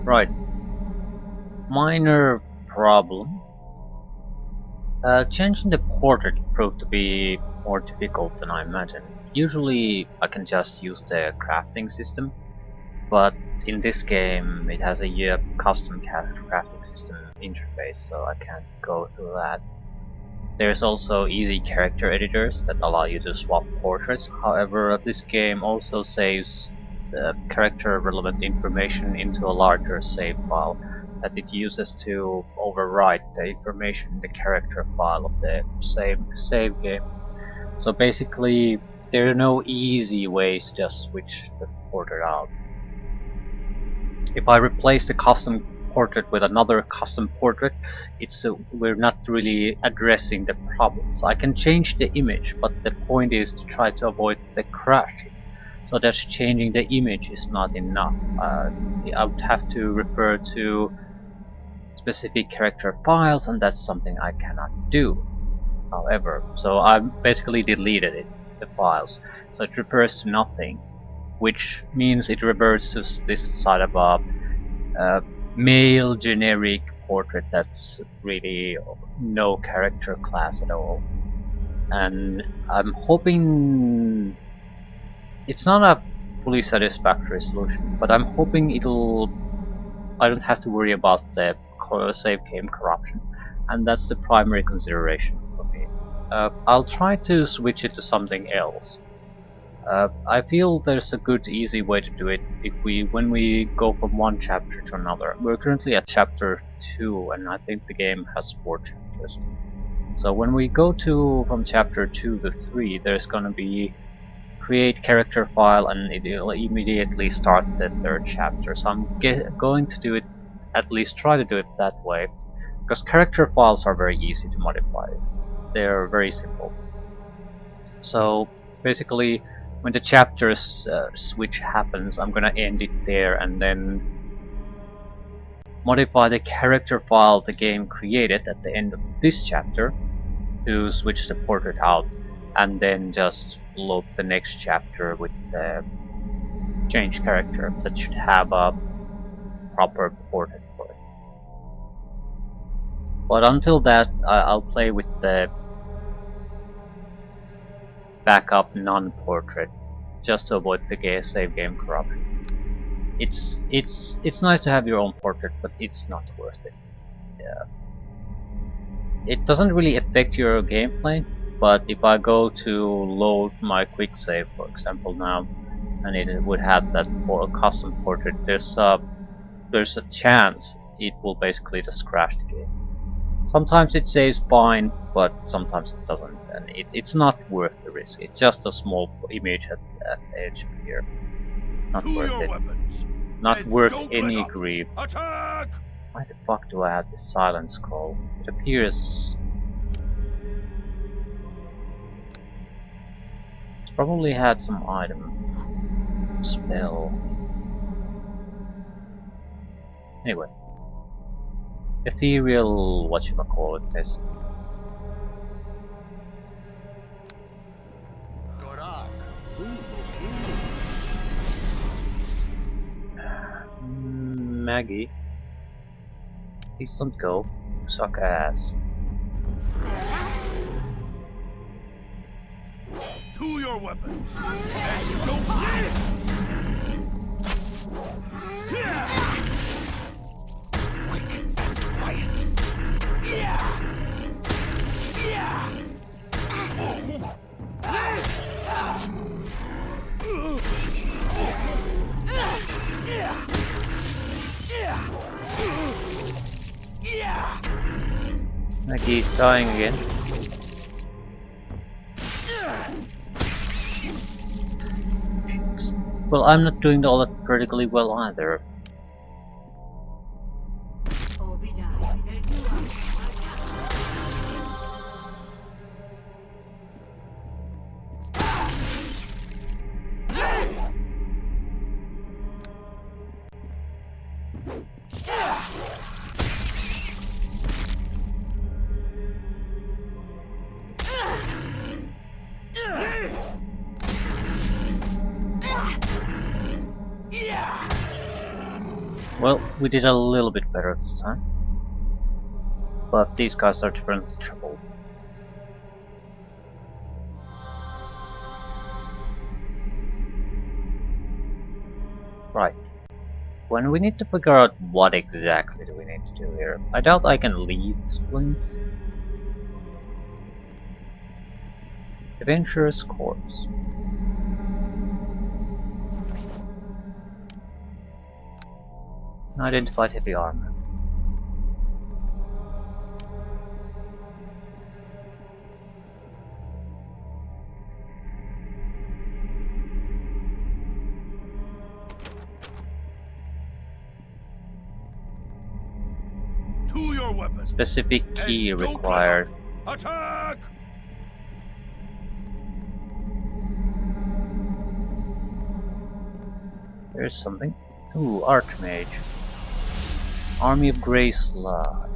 Right. Minor problem. Changing the portrait proved to be more difficult than I imagined. Usually I can just use the crafting system, but in this game it has a custom crafting system interface, so I can't go through that. There's also easy character editors that allow you to swap portraits. However, this game also saves the character relevant information into a larger save file that it uses to overwrite the information in the character file of the save game. So basically, there are no easy ways to just switch the portrait out. If I replace the custom portrait with another custom portrait, we're not really addressing the problem. So I can change the image, but the point is to try to avoid the crashing. So just changing the image is not enough. I would have to refer to specific character files, and that's something I cannot do. However, so I basically deleted the files, so it refers to nothing, which means it reverts to this side of a male generic portrait that's really no character class at all. And I'm hoping it's not a fully satisfactory solution, but I'm hoping I don't have to worry about the save game corruption, and that's the primary consideration for me. I'll try to switch it to something else. I feel there's a good easy way to do it when we go from one chapter to another. We're currently at chapter 2, and I think the game has 4 chapters. So when we go from chapter 2 to 3, there's gonna be create character file, and it'll immediately start the 3rd chapter. So I'm going to do it, at least try to do it that way, because character files are very easy to modify. They're very simple. So basically, when the chapters switch happens, I'm gonna end it there and then modify the character file the game created at the end of this chapter to switch the portrait out, and then just load the next chapter with the changed character that should have a proper portrait for it. But until that, I'll play with the backup non-portrait just to avoid the save game corruption. It's nice to have your own portrait, but it's not worth it. Yeah. It doesn't really affect your gameplay, but if I go to load my quick save, for example, now, and it would have that custom portrait, there's a chance it will basically just crash the game. Sometimes it saves fine, but sometimes it doesn't, and it's not worth the risk. It's just a small image at the edge here. Not worth it. Not worth any grief. Attack! Why the fuck do I have this silence scroll? It appears... It's probably had some item. Spell. Anyway. Ethereal, whatchamacallit, this. Maggie. Please don't go. Suck ass. To your weapons! And you don't miss! Quick and quiet! Yeah! Yeah! Maggie's dying again. Well, I'm not doing all that particularly well either. Well, we did a little bit better this time. But these guys are differently trouble. Right. When we need to figure out what exactly do we need to do here, I doubt I can leave this place. Adventurer's Corpse. Unidentified heavy armor. To your weapons. Specific key And don't required. let up. Attack! There's something. Ooh, Archmage. Army of Grey Slug.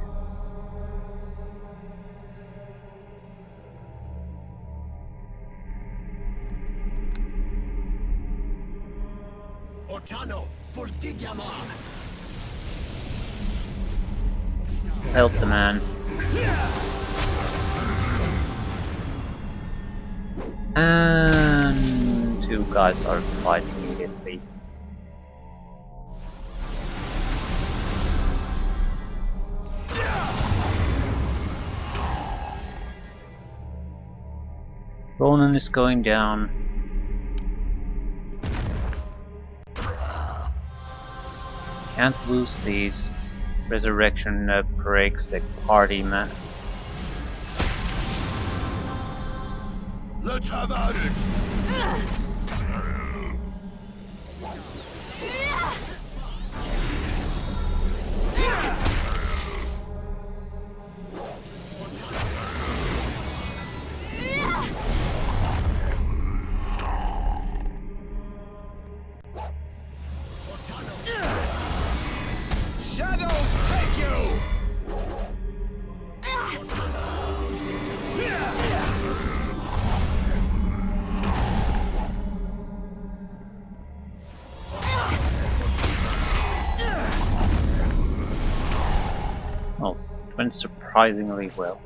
Ortano, Fortigiama! Help the man. And two guys are fighting immediately. Ronan is going down. Can't lose these. Resurrection breaks the party, man. Let's have at it! Shadows take you! Oh, it went surprisingly well.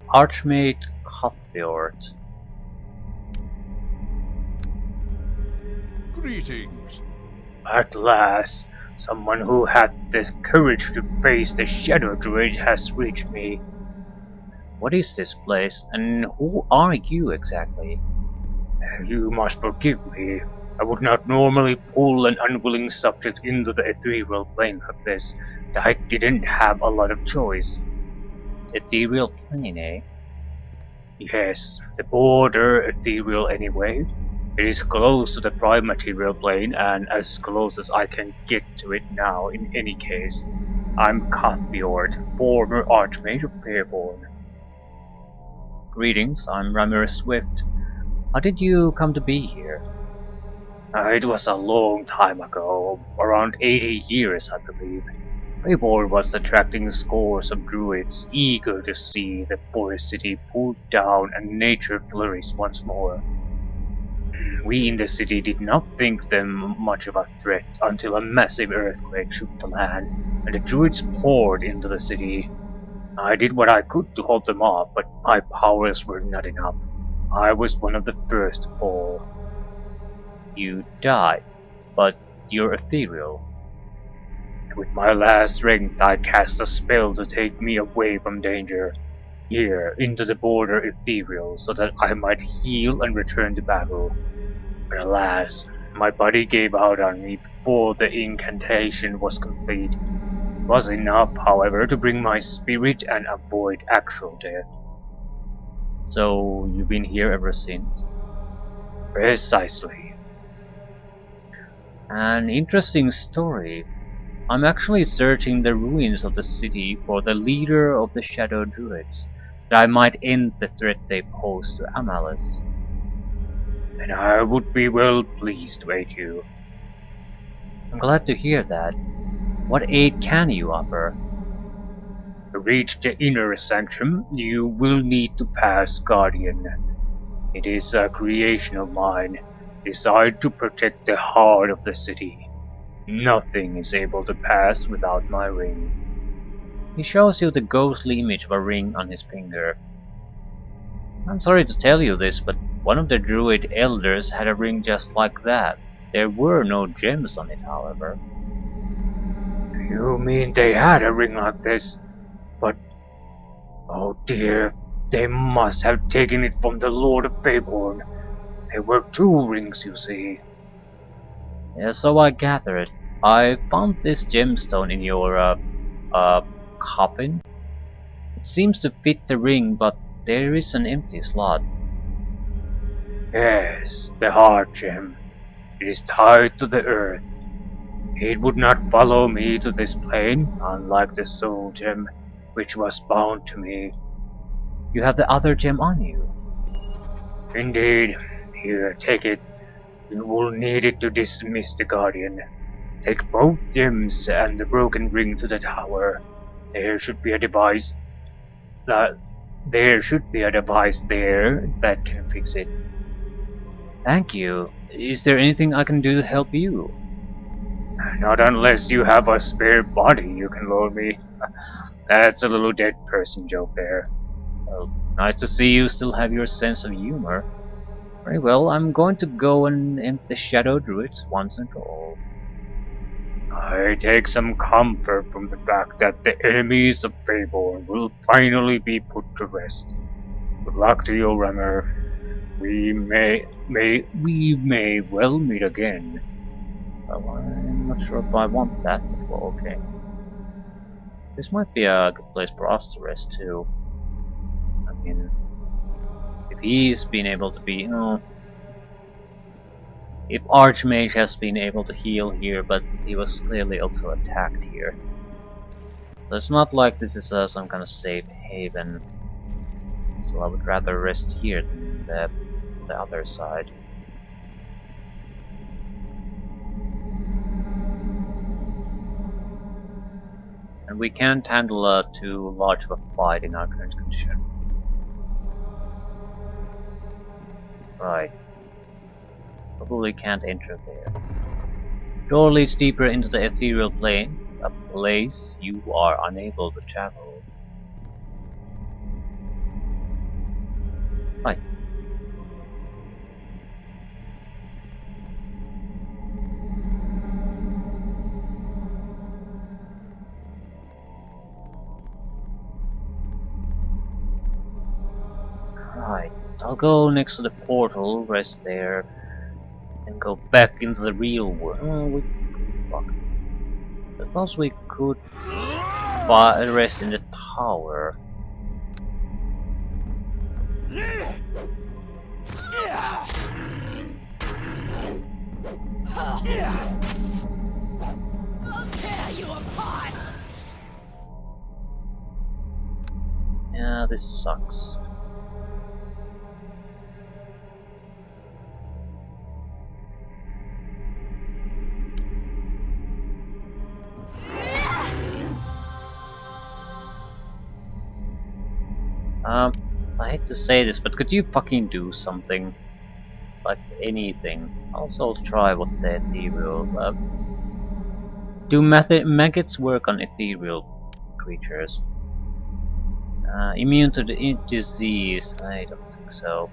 Archmage Cuthbert. Greetings. At last, someone who had the courage to face the Shadow Druid has reached me. What is this place, and who are you exactly? You must forgive me. I would not normally pull an unwilling subject into the ethereal plane like this. I didn't have a lot of choice. Ethereal plane, eh? Yes, the border ethereal anyway. It is close to the prime material plane and as close as I can get to it now in any case. I'm Cuthbert, former Archmage of Fairborn. Greetings, I'm Ramir Swift. How did you come to be here? It was a long time ago, around 80 years I believe. Fairborn was attracting scores of druids eager to see the forest city pulled down and nature flourish once more. We in the city did not think them much of a threat until a massive earthquake shook the land, and the druids poured into the city. I did what I could to hold them off, but my powers were not enough. I was one of the first to fall. You died, but you're ethereal. With my last strength, I cast a spell to take me away from danger. Here, into the border ethereal, so that I might heal and return to battle. But alas, my body gave out on me before the incantation was complete. It was enough, however, to bring my spirit and avoid actual death. So, you've been here ever since? Precisely. An interesting story. I'm actually searching the ruins of the city for the leader of the Shadow Druids, that I might end the threat they pose to Amalis. And I would be well pleased to aid you. I'm glad to hear that. What aid can you offer? To reach the inner sanctum, you will need to pass Guardian. It is a creation of mine, designed to protect the heart of the city. Nothing is able to pass without my ring. He shows you the ghostly image of a ring on his finger. I'm sorry to tell you this, but one of the druid elders had a ring just like that. There were no gems on it, however. You mean they had a ring like this? But, oh dear, they must have taken it from the Lord of Faborn. There were two rings, you see. Yeah, so I gathered. I found this gemstone in your, coffin. It seems to fit the ring, but there is an empty slot. Yes, the heart gem. It is tied to the earth. It would not follow me to this plane, unlike the soul gem, which was bound to me. You have the other gem on you. Indeed. Here, take it. You will need it to dismiss the Guardian. Take both gems and the broken ring to the tower. There should be a device there that can fix it. Thank you. Is there anything I can do to help you? Not unless you have a spare body you can loan me. That's a little dead person joke there. Well, nice to see you still have your sense of humor. Very well, I'm going to go and end the Shadow Druids once and for all. I take some comfort from the fact that the enemies of Faborn will finally be put to rest. Good luck to you, Remmer. We may well meet again. Well, I'm not sure if I want that, but well, okay. This might be a good place for us to rest too. I mean, if he's been able to be, you know, if Archmage has been able to heal here, but he was clearly also attacked here. So it's not like this is some kind of safe haven. So I would rather rest here than the other side. And we can't handle too large of a fight in our current condition. Right. Probably can't enter there. Door leads deeper into the ethereal plane, a place you are unable to travel. Right. Right. I'll go next to the portal, rest there, and go back into the real world. Oh, fuck. I suppose we could rest in the tower. I'll tear you apart. Yeah, this sucks. I hate to say this, but could you fucking do something? Like anything. Also try with the ethereal. Do maggots work on ethereal creatures? Immune to the disease? I don't think so.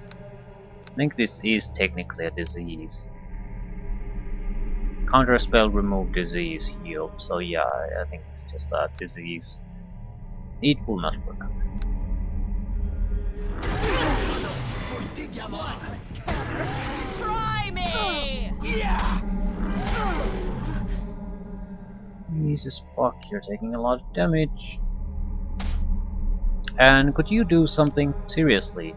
I think this is technically a disease. Counter spell, remove disease, heal. So yeah, I think it's just a disease. It will not work. Try me! Jesus fuck, you're taking a lot of damage. And could you do something seriously?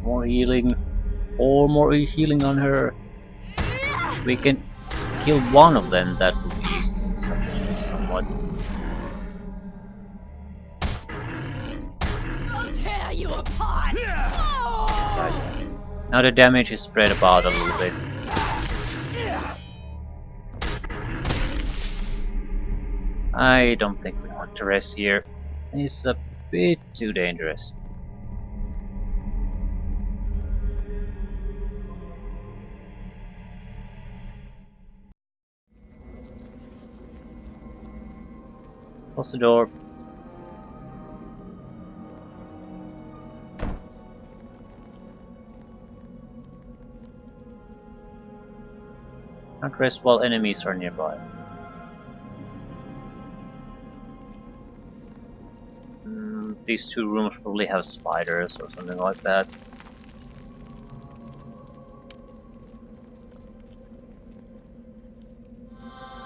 More healing. Or more healing on her. We can kill one of them, that would ease things up somewhat. I'll tear you apart! Right. Now the damage is spread about a little bit. I don't think we want to rest here. It's a bit too dangerous. Close the door. Not rest while enemies are nearby. These two rooms probably have spiders or something like that.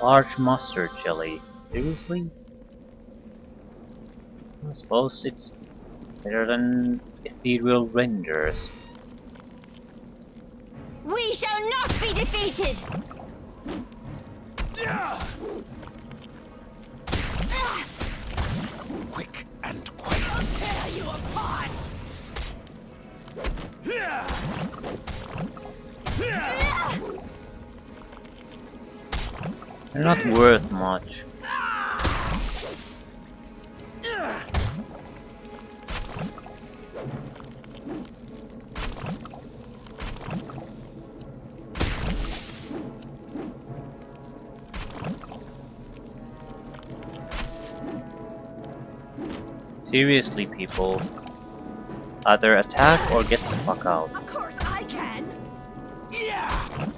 Large mustard jelly. Seriously? I suppose it's better than ethereal renders. We shall not be defeated! Quick and quiet. I'll tear you apart! They're not worth much. Seriously, people. Either attack or get the fuck out. Of course I can! Yeah!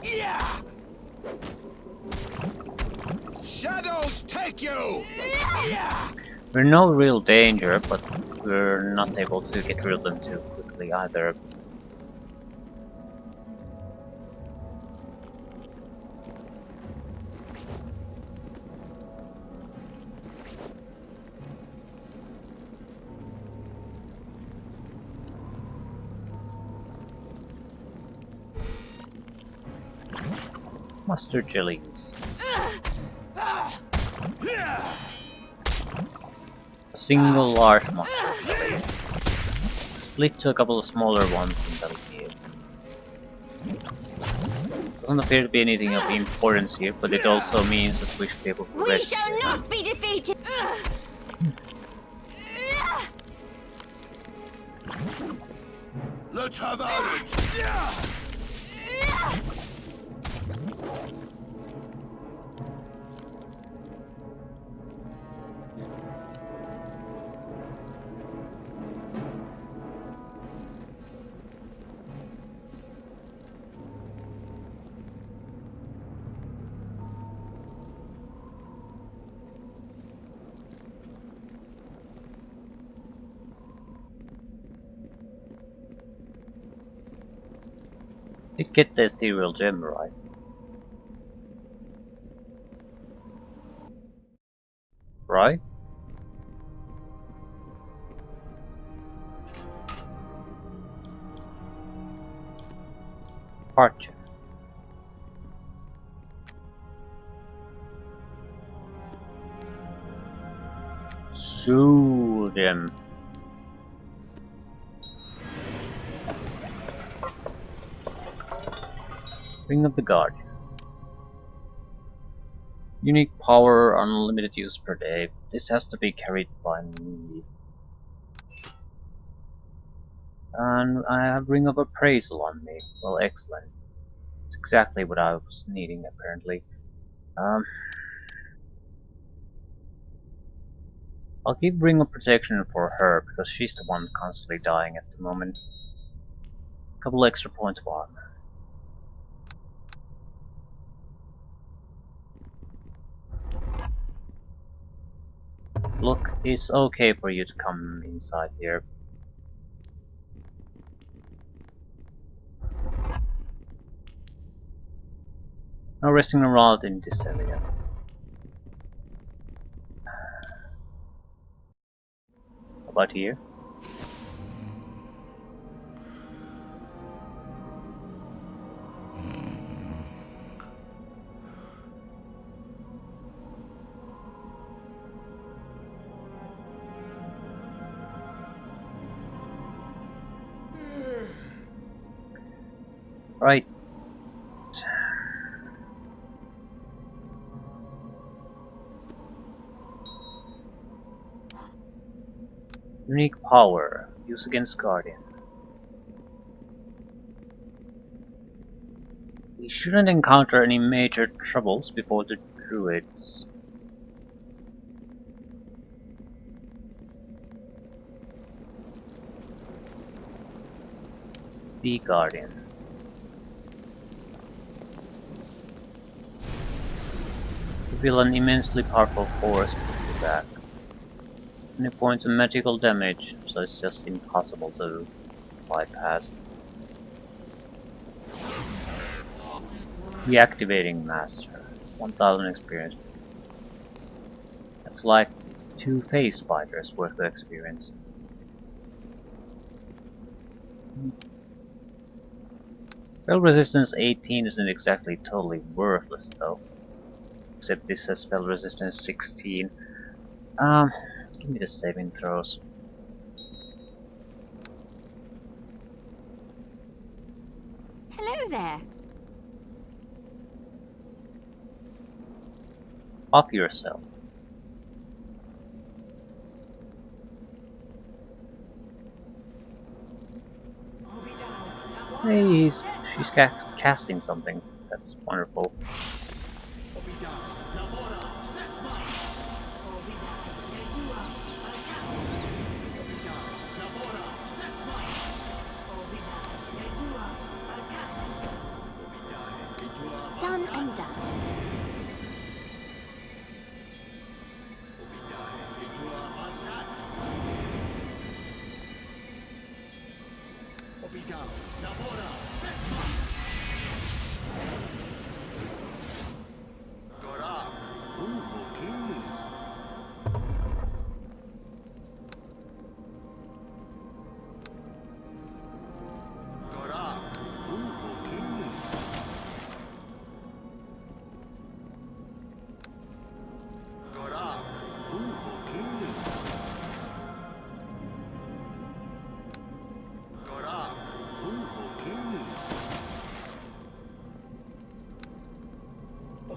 Yeah! Shadows take you! Yeah! We're no real danger, but we're not able to get rid of them too quickly either. Mustard jellies. A single large mustard jelly. Split to a couple of smaller ones and that'll be it. Doesn't appear to be anything of importance here, but it also means that we should be able to We rest shall here. not be defeated! Let's have at it! Yeah! Did get the ethereal gem right. Right? Part gem. Soul gem. Ring of the Guardian. Unique power, unlimited use per day. This has to be carried by me. And I have Ring of Appraisal on me. Well, excellent. It's exactly what I was needing, apparently. I'll keep Ring of Protection for her, because she's the one constantly dying at the moment. Couple extra points of armor. Look, it's okay for you to come inside here. No resting around in this area. How about here? Right. Unique power. Use against Guardian. We shouldn't encounter any major troubles before the druids. The Guardian. Reveal an immensely powerful force back. And it points a magical damage, so it's just impossible to bypass. Deactivating Master. 1000 experience. That's like 2 phase fighters worth of experience. Spell resistance 18 isn't exactly totally worthless though. Except this has spell resistance 16. Give me the saving throws. Hello there. Off yourself. Hey, she's casting something. That's wonderful. Done and done.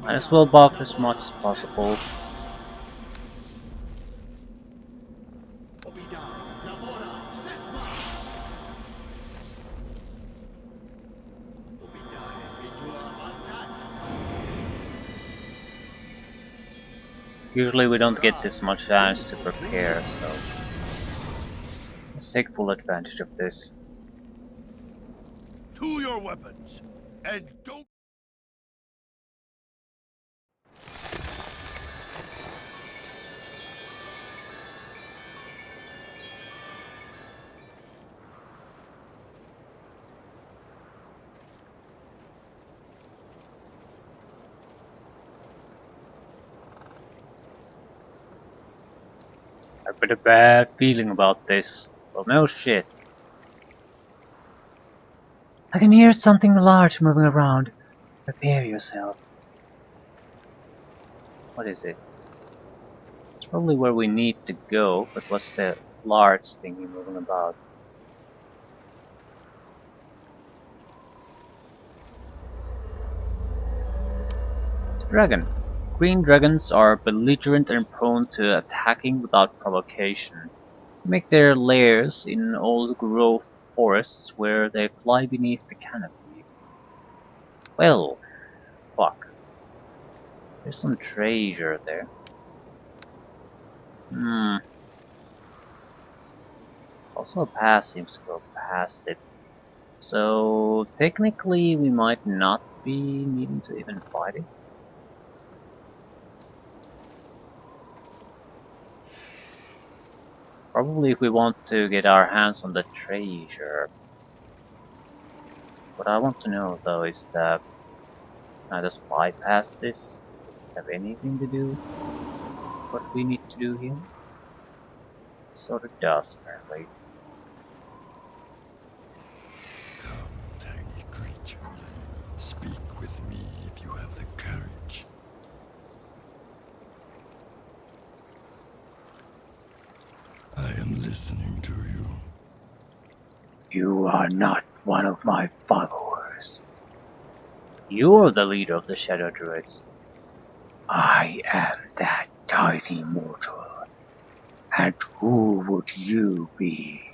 Might as well buff as much as possible. Usually we don't get this much chance to prepare, so let's take full advantage of this. To your weapons, and don't. I've got a bad feeling about this. Well, no shit. I can hear something large moving around. Prepare yourself. What is it? It's probably where we need to go, but what's the large thingy moving about? Dragon. Green dragons are belligerent and prone to attacking without provocation. They make their lairs in old growth forests where they fly beneath the canopy. Well, fuck. There's some treasure there. Also a path seems to go past it. So technically we might not be needing to even fight it. Probably if we want to get our hands on the treasure. What I want to know though is that can I just bypass this? Have anything to do what we need to do here? Sort of does apparently. Come, tiny creature. Speak with me if you have the courage. I am listening to you. You are not one of my followers. You're the leader of the Shadow Druids. I am that tiny mortal, And who would you be?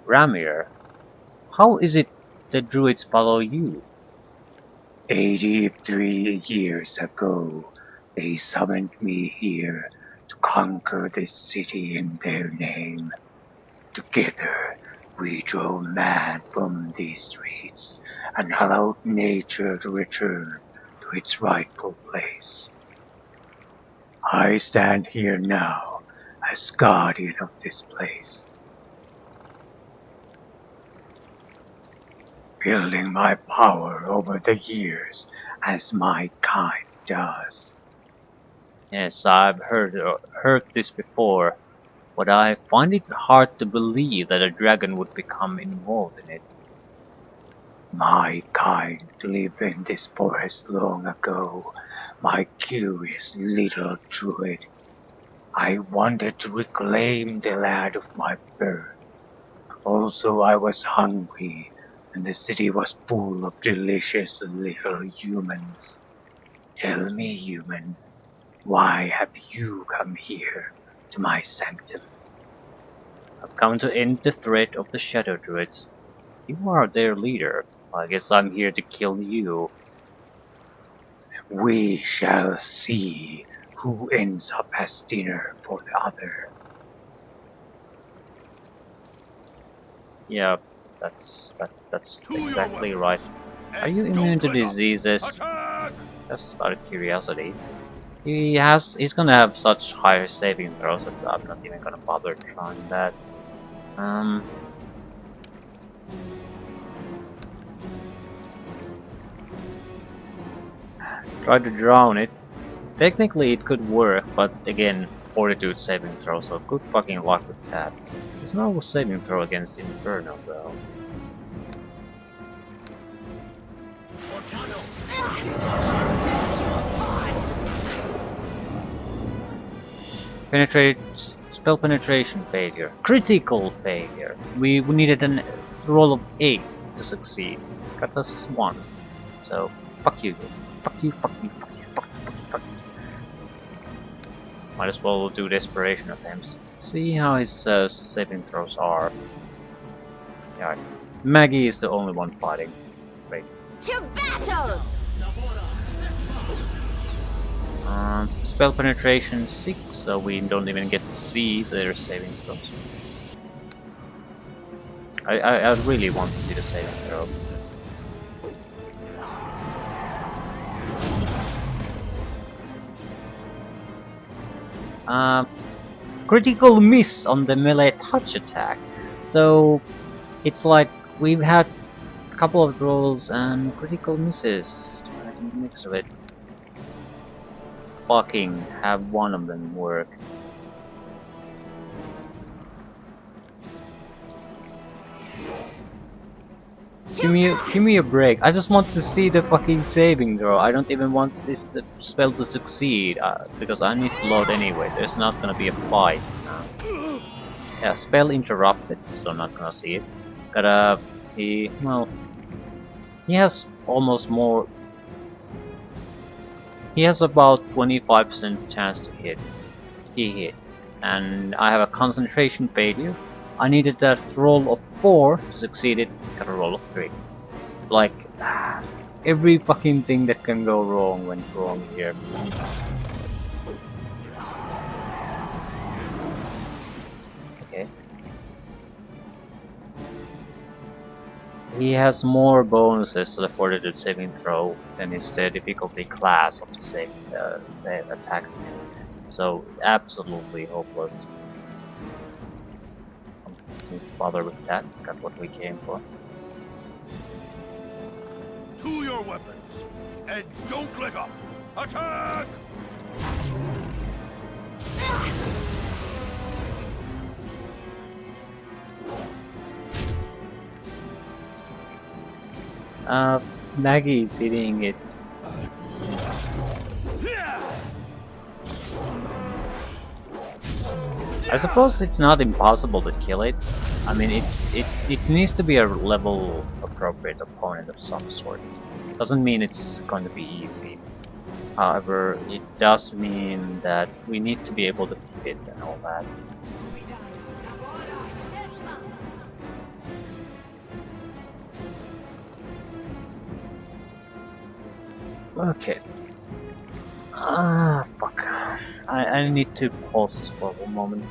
Ramir, how is it the druids follow you? 83 years ago, they summoned me here to conquer this city in their name. Together, we drove man from these streets and allowed nature to return to its rightful place. I stand here now as guardian of this place, building my power over the years as my kind does. Yes, I've heard this before, but I find it hard to believe that a dragon would become involved in it. My kind lived in this forest long ago, my curious little druid. I wanted to reclaim the land of my birth. Also, I was hungry, and the city was full of delicious little humans. Tell me, human, why have you come here to my sanctum? I've come to end the threat of the Shadow Druids. You are their leader. I guess I'm here to kill you. We shall see who ends up as dinner for the other. Yeah, that's To your exactly right. weapons, Are you and immune to don't let up. diseases? Attack! Just out of curiosity. He's gonna have such higher saving throws that I'm not even gonna bother trying that. Try to drown it. Technically it could work, but again, fortitude saving throw, so good fucking luck with that. There's no saving throw against Inferno though. Penetrate spell penetration failure. Critical failure. We needed a roll of 8 to succeed. Got us 1. So fuck you. Fuck you, fuck you, fuck you, fuck you, fuck you, fuck you. Might as well do desperation attempts. See how his saving throws are. Yeah, Maggie is the only one fighting. Great. To battle! Spell penetration 6, so we don't even get to see their saving throws. I really want to see the saving throw. Critical miss on the melee touch attack. So it's like we've had a couple of rolls and critical misses in the mix of it. Fucking have one of them work. Give me a break. I just want to see the fucking saving throw. I don't even want this spell to succeed because I need to load anyway. There's not gonna be a fight. Yeah, spell interrupted, so I'm not gonna see it. He has almost more. He has about 25% chance to hit. He hit, and I have a concentration failure. I needed a roll of 4 to succeed it, got a roll of 3. Like, every fucking thing that can go wrong went wrong here. Okay. He has more bonuses to the fortitude saving throw than is the difficulty class of the attack. So, absolutely hopeless. Don't bother with that, got what we came for. To your weapons, and don't let up. Attack! Maggie is hitting it. I suppose it's not impossible to kill it. I mean, it needs to be a level appropriate opponent of some sort. Doesn't mean it's going to be easy. However, it does mean that we need to be able to keep it and all that. Okay. Fuck. I need to pause this for one moment.